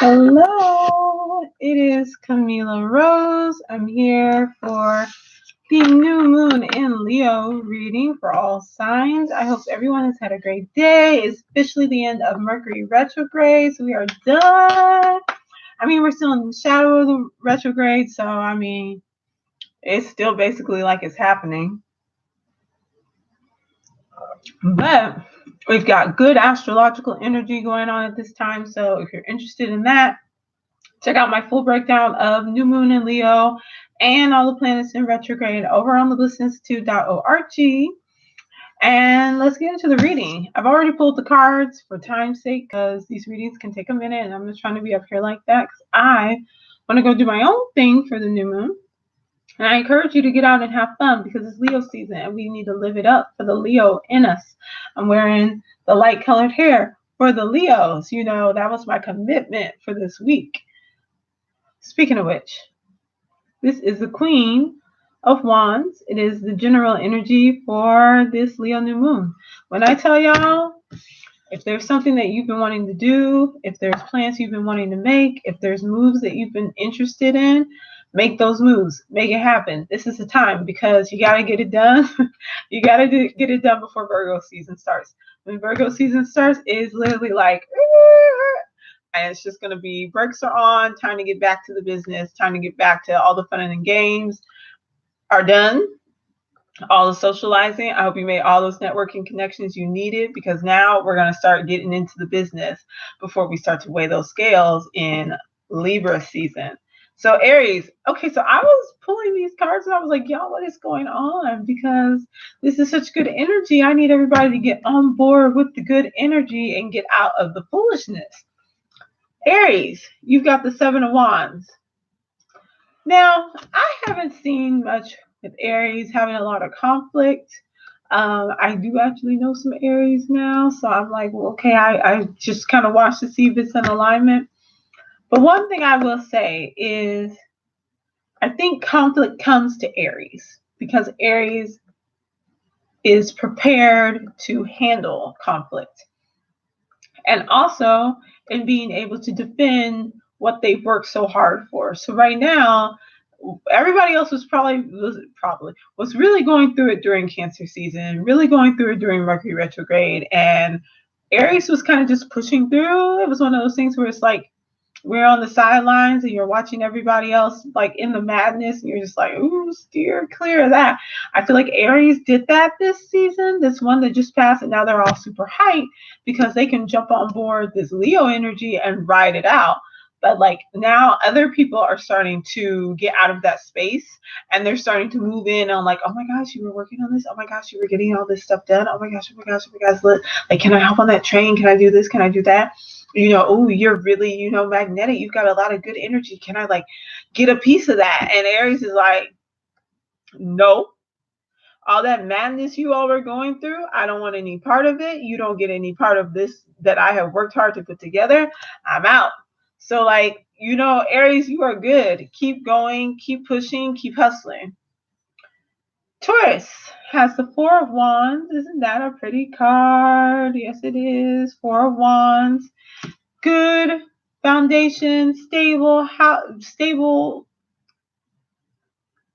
Hello, it is Kamilah Rose. I'm here for the new moon in Leo reading for all signs. I hope everyone has had a great day. It's officially the end of Mercury retrograde, so we are done. We're still in the shadow of the retrograde, so it's still basically like it's happening. But we've got good astrological energy going on at this time, so if you're interested in that, check out my full breakdown of new moon in Leo and all the planets in retrograde over on theblissinstitute.org. And let's get into the reading. I've already pulled the cards for time's sake because these readings can take a minute, and I'm just trying to be up here like that because I want to go do my own thing for the new moon. And I encourage you to get out and have fun because it's Leo season and we need to live it up for the Leo in us. I'm wearing the light colored hair for the Leos. That was my commitment for this week. Speaking of which, this is the Queen of Wands. It is the general energy for this Leo new moon. When I tell y'all, if there's something that you've been wanting to do, if there's plans you've been wanting to make, if there's moves that you've been interested in, make those moves. Make it happen. This is the time because you got to get it done. You got to get it done before Virgo season starts. When Virgo season starts, it's literally like, and it's just going to be brakes are on, time to get back to the business, time to get back to all the fun and games are done, all the socializing. I hope you made all those networking connections you needed because now we're going to start getting into the business before we start to weigh those scales in Libra season. So Aries, okay, so I was pulling these cards and I was like, y'all, what is going on? Because this is such good energy. I need everybody to get on board with the good energy and get out of the foolishness. Aries, you've got the Seven of Wands. Now, I haven't seen much with Aries having a lot of conflict. I do actually know some Aries now, so I'm like, well, okay, I just kind of watch to see if it's in alignment. But one thing I will say is I think conflict comes to Aries because Aries is prepared to handle conflict. And also in being able to defend what they've worked so hard for. So right now, everybody else was really going through it during Cancer season, really going through it during Mercury retrograde, and Aries was kind of just pushing through. It was one of those things where it's like we're on the sidelines and you're watching everybody else like in the madness and you're just like, ooh, steer clear of that. I feel like Aries did that this season, this one that just passed, and now they're all super hyped because they can jump on board this Leo energy and ride it out. But like now other people are starting to get out of that space and they're starting to move in on like, oh my gosh, you were working on this. Oh my gosh, you were getting all this stuff done. Oh my gosh, like, can I hop on that train? Can I do this? Can I do that? Oh, you're really, magnetic. You've got a lot of good energy. Can I like get a piece of that? And Aries is like, no. All that madness you all were going through, I don't want any part of it. You don't get any part of this that I have worked hard to put together. I'm out. So like, Aries, you are good. Keep going, keep pushing, keep hustling. Taurus has the Four of Wands. Isn't that a pretty card? Yes, it is. Four of Wands. Good foundation, stable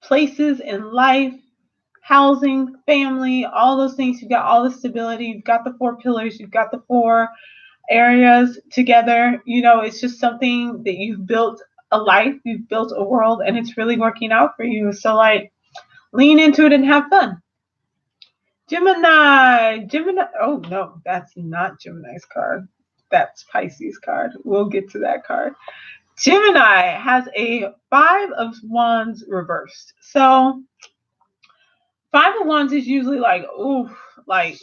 places in life, housing, family, all those things. You've got all the stability. You've got the four pillars. You've got the four areas together. It's just something that you've built a life, you've built a world, and it's really working out for you. So like, lean into it and have fun. Gemini. Oh no, that's not Gemini's card. That's Pisces card. We'll get to that card. Gemini has a Five of Wands reversed. So Five of Wands is usually like, like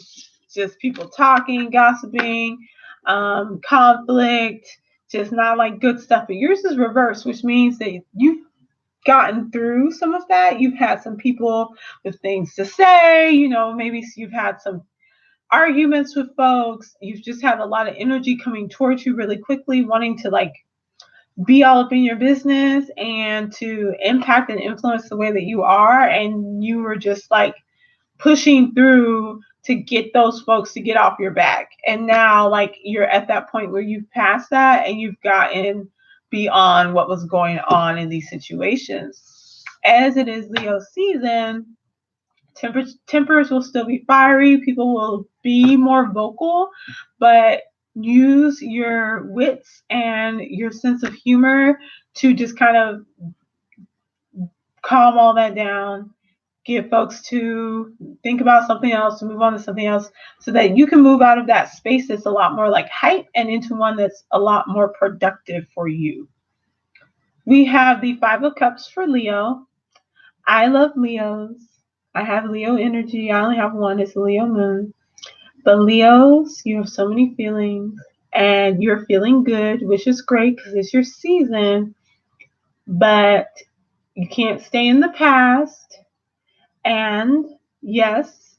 just people talking, gossiping, conflict, just not like good stuff. But yours is reversed, which means that you've gotten through some of that. You've had some people with things to say, maybe you've had some arguments with folks. You've just had a lot of energy coming towards you really quickly, wanting to like be all up in your business and to impact and influence the way that you are. And you were just like pushing through to get those folks to get off your back. And now, like, you're at that point where you've passed that and you've gotten beyond what was going on in these situations. As it is Leo season, tempers will still be fiery. People will be more vocal, but use your wits and your sense of humor to just kind of calm all that down, get folks to think about something else, to move on to something else, so that you can move out of that space that's a lot more like hype and into one that's a lot more productive for you. We have the Five of Cups for Leo. I love Leos. I have Leo energy. I only have one. It's Leo moon. But Leos, you have so many feelings and you're feeling good, which is great because it's your season. But you can't stay in the past. And yes,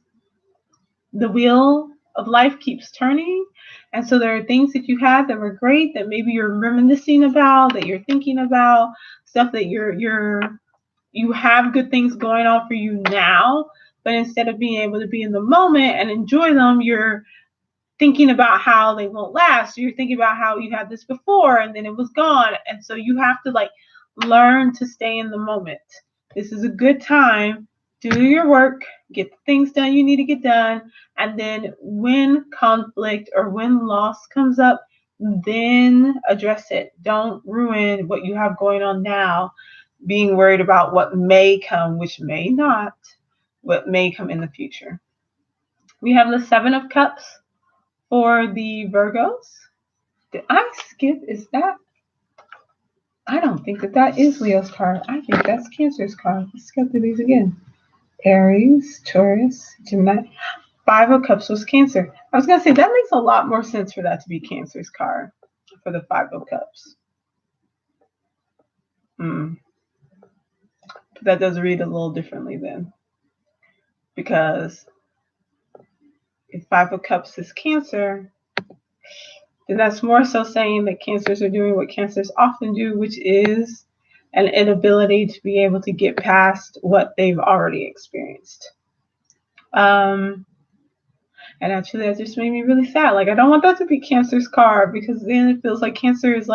the wheel of life keeps turning. And so there are things that you had that were great that maybe you're reminiscing about, that you're thinking about, stuff that you have good things going on for you now, but instead of being able to be in the moment and enjoy them, you're thinking about how they won't last. You're thinking about how you had this before and then it was gone. And so you have to learn to stay in the moment. This is a good time. Do your work, get the things done you need to get done, and then when conflict or when loss comes up, then address it. Don't ruin what you have going on now, being worried about what may come, which may not, what may come in the future. We have the Seven of Cups for the Virgos. Did I skip? Is that? I don't think that is Leo's card. I think that's Cancer's card. Let's go through these again. Aries, Taurus, Gemini. Five of Cups was Cancer. I was going to say that makes a lot more sense for that to be Cancer's card for the Five of Cups. That does read a little differently then. Because if Five of Cups is Cancer, then that's more so saying that Cancers are doing what Cancers often do, which is an inability to be able to get past what they've already experienced. And actually, that just made me really sad. Like, I don't want that to be Cancer's card, because then it feels like Cancer is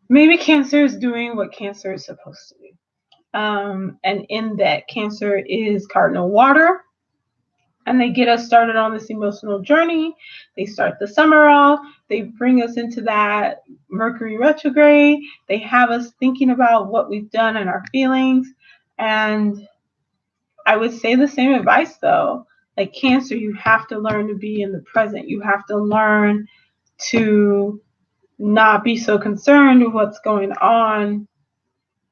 maybe Cancer is doing what Cancer is supposed to do. And in that, Cancer is cardinal water. And they get us started on this emotional journey. They start the summer off. They bring us into that Mercury retrograde. They have us thinking about what we've done and our feelings. And I would say the same advice, though. Like Cancer, you have to learn to be in the present. You have to learn to not be so concerned with what's going on,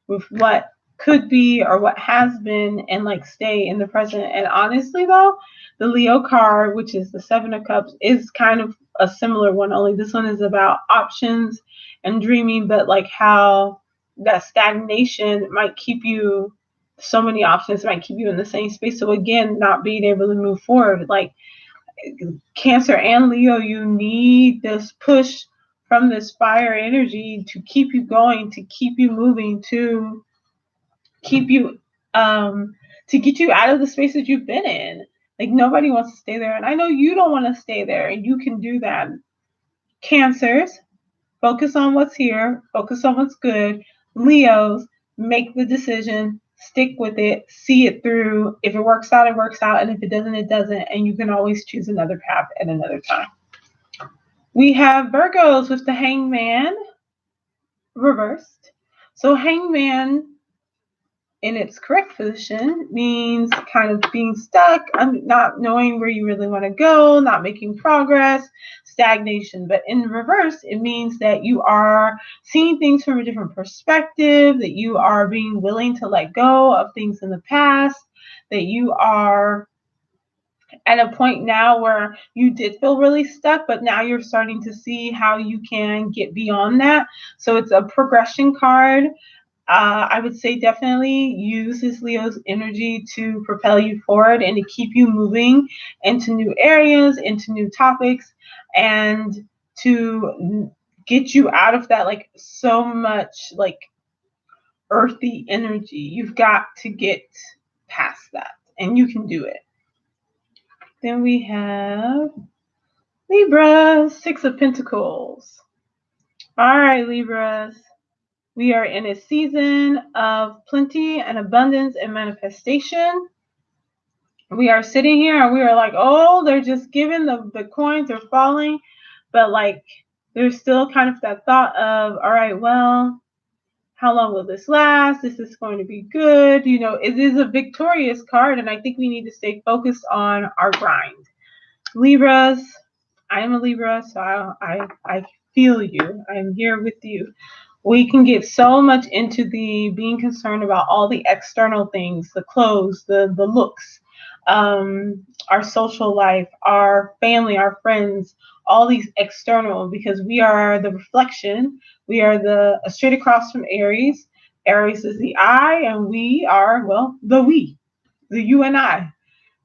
with what could be or what has been, and stay in the present. And honestly, though, the Leo card, which is the Seven of Cups, is kind of a similar one, only this one is about options and dreaming, but how that stagnation might keep you, so many options might keep you in the same space. So again, not being able to move forward. Cancer and Leo, you need this push from this fire energy to keep you going, to keep you moving, to keep you to get you out of the space that you've been in. Nobody wants to stay there, and I know you don't want to stay there, and you can do that. Cancers, focus on what's here, focus on what's good. Leos, make the decision, stick with it, see it through. If it works out, it works out, and if it doesn't, it doesn't, and you can always choose another path at another time. We have Virgos with the Hangman reversed. So Hangman in its correct position means kind of being stuck, not knowing where you really want to go, not making progress, stagnation. But in reverse, it means that you are seeing things from a different perspective, that you are being willing to let go of things in the past, that you are at a point now where you did feel really stuck, but now you're starting to see how you can get beyond that. So it's a progression card. I would say definitely use this Leo's energy to propel you forward and to keep you moving into new areas, into new topics, and to get you out of that so much earthy energy. You've got to get past that. and you can do it. Then we have Libra, Six of Pentacles. All right, Libras. We are in a season of plenty and abundance and manifestation. We are sitting here and we are like, oh, they're just giving the coins are falling. But like, there's still kind of that thought of, all right, well, how long will this last? This is going to be good. You know, it is a victorious card. And I think we need to stay focused on our grind. Libras, I am a Libra, so I feel you. I'm here with you. We can get so much into the being concerned about all the external things, the clothes, the looks, our social life, our family, our friends, all these external, because we are the reflection. We are the straight across from Aries. Aries is the I, and we are, well, the we, the you and I.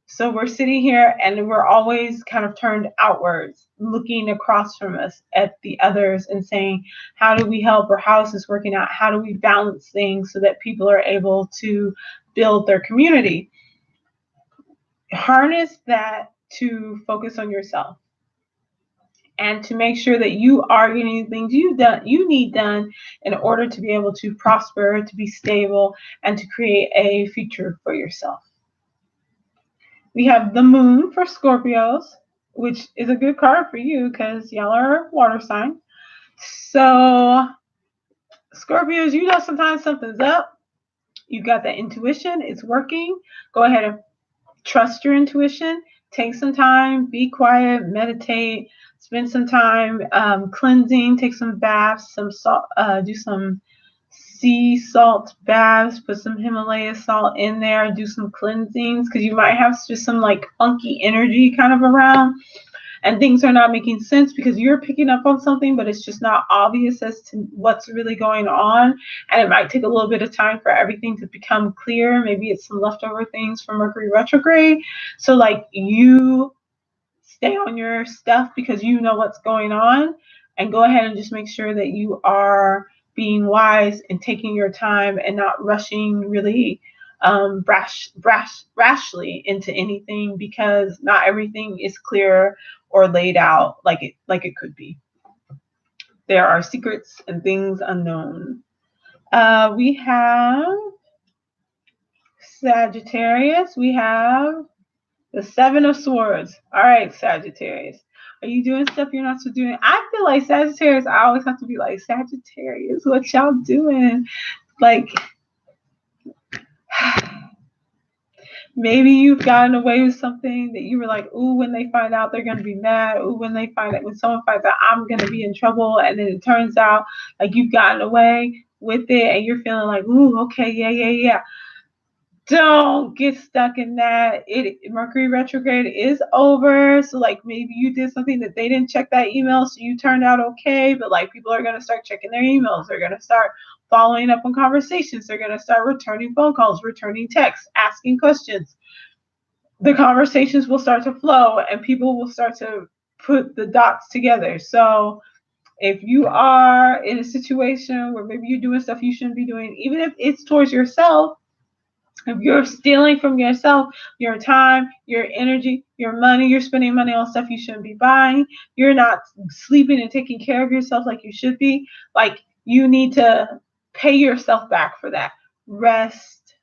So we're sitting here and we're always kind of turned outwards, looking across from us at the others and saying, how do we help, or how is this working out? How do we balance things so that people are able to build their community? Harness that to focus on yourself and to make sure that you are getting the things you need done in order to be able to prosper, to be stable, and to create a future for yourself. We have the moon for Scorpios, which is a good card for you because y'all are water sign. So Scorpios, you know sometimes something's up. You got that intuition. It's working. Go ahead and trust your intuition. Take some time. Be quiet. Meditate. Spend some time cleansing. Take some baths. Some salt. Do some sea salt baths, put some Himalaya salt in there, do some cleansings, because you might have just some like funky energy kind of around and things are not making sense because you're picking up on something, but it's just not obvious as to what's really going on. And it might take a little bit of time for everything to become clear. Maybe it's some leftover things from Mercury retrograde. So like, you stay on your stuff because you know what's going on, and go ahead and just make sure that you are being wise and taking your time and not rushing really rashly into anything, because not everything is clear or laid out like it could be. There are secrets and things unknown. We have Sagittarius. We have the Seven of Swords. All right, Sagittarius. Are you doing stuff you're not supposed to do? I feel like Sagittarius, I always have to be like, Sagittarius, what y'all doing? Like, maybe you've gotten away with something that you were like, ooh, when they find out, they're going to be mad. Ooh, when someone finds out, I'm going to be in trouble. And then it turns out like you've gotten away with it and you're feeling like, ooh, okay, yeah. Don't get stuck in that. Mercury retrograde is over. So like maybe you did something that they didn't check that email, so you turned out okay. But like people are gonna start checking their emails. They're gonna start following up on conversations. They're gonna start returning phone calls, returning texts, asking questions. The conversations will start to flow and people will start to put the dots together. So if you are in a situation where maybe you're doing stuff you shouldn't be doing, even if it's towards yourself, if you're stealing from yourself, your time, your energy, your money, you're spending money on stuff you shouldn't be buying, you're not sleeping and taking care of yourself like you should be, like you need to pay yourself back for that. Rest,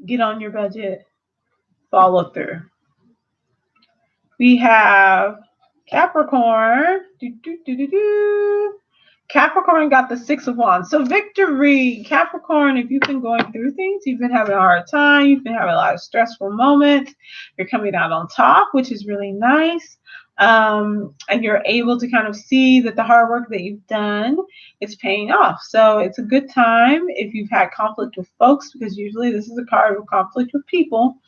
get on your budget, follow through. We have Capricorn. Capricorn got the Six of Wands. So victory, Capricorn, if you've been going through things, you've been having a hard time, you've been having a lot of stressful moments, you're coming out on top, which is really nice. And you're able to kind of see that the hard work that you've done is paying off. So it's a good time if you've had conflict with folks, because usually this is a card of conflict with people.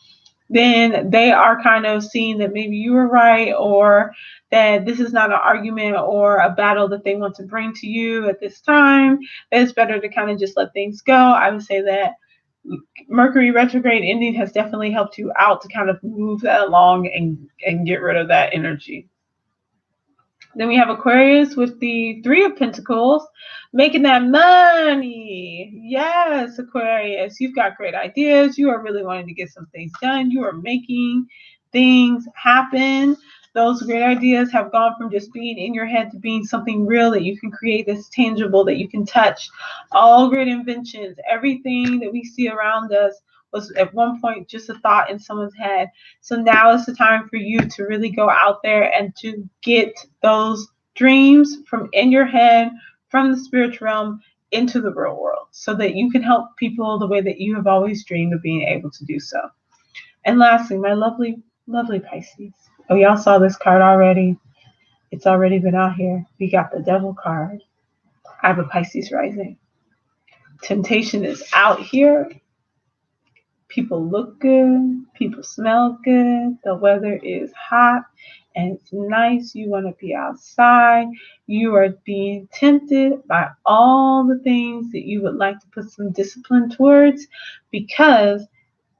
Then they are kind of seeing that maybe you were right, or that this is not an argument or a battle that they want to bring to you at this time. It's better to kind of just let things go. I would say that Mercury retrograde ending has definitely helped you out to kind of move that along and get rid of that energy. Then we have Aquarius with the Three of Pentacles, making that money. Yes, Aquarius, you've got great ideas. You are really wanting to get some things done. You are making things happen. Those great ideas have gone from just being in your head to being something real that you can create, that's tangible, that you can touch. All great inventions, everything that we see around us was at one point just a thought in someone's head. So now is the time for you to really go out there and to get those dreams from in your head, from the spiritual realm, into the real world, so that you can help people the way that you have always dreamed of being able to do so. And lastly, my lovely, lovely Pisces. Oh, y'all saw this card already. It's already been out here. We got the Devil card. I have a Pisces rising. Temptation is out here. People look good. People smell good. The weather is hot and it's nice. You want to be outside. You are being tempted by all the things that you would like to put some discipline towards, because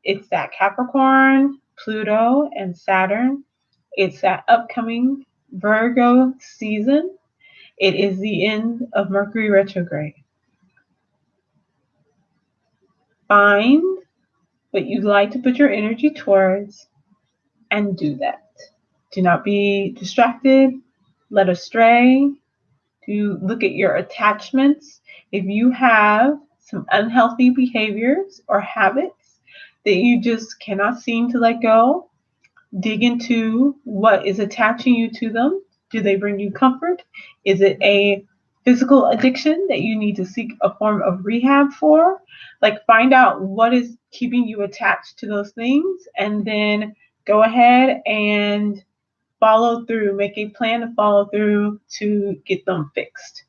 it's that Capricorn, Pluto, and Saturn. It's that upcoming Virgo season. It is the end of Mercury retrograde. Find what you'd like to put your energy towards and do that. Do not be distracted, led astray. To look at your attachments. If you have some unhealthy behaviors or habits that you just cannot seem to let go, dig into what is attaching you to them. Do they bring you comfort? Is it a physical addiction that you need to seek a form of rehab for? Like, find out what is keeping you attached to those things, and then go ahead and follow through. Make a plan to follow through to get them fixed.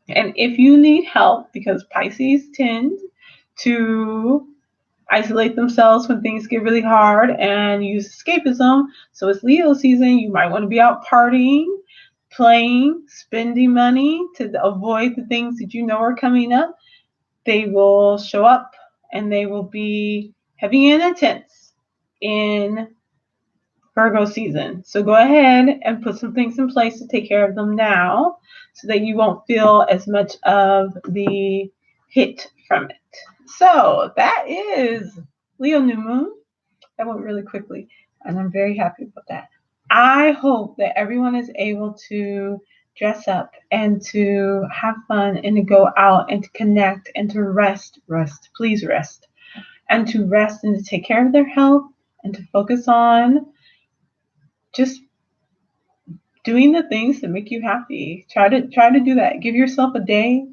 And if you need help, because Pisces tend to isolate themselves when things get really hard and use escapism. So it's Leo season. You might want to be out partying, playing, spending money to avoid the things that you know are coming up. They will show up and they will be heavy and intense in Virgo season. So go ahead and put some things in place to take care of them now, so that you won't feel as much of the hit from it. So that is Leo New Moon. That went really quickly, and I'm very happy about that. I hope that everyone is able to dress up and to have fun and to go out and to connect and to rest, please rest, and to rest and to take care of their health and to focus on just doing the things that make you happy. Try to do that. Give yourself a day,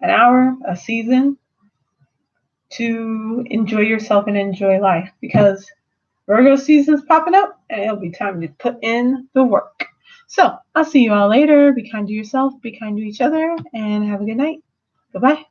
an hour, a season to enjoy yourself and enjoy life, because Virgo season's popping up and it'll be time to put in the work. So I'll see you all later. Be kind to yourself, be kind to each other, and have a good night. Bye-bye.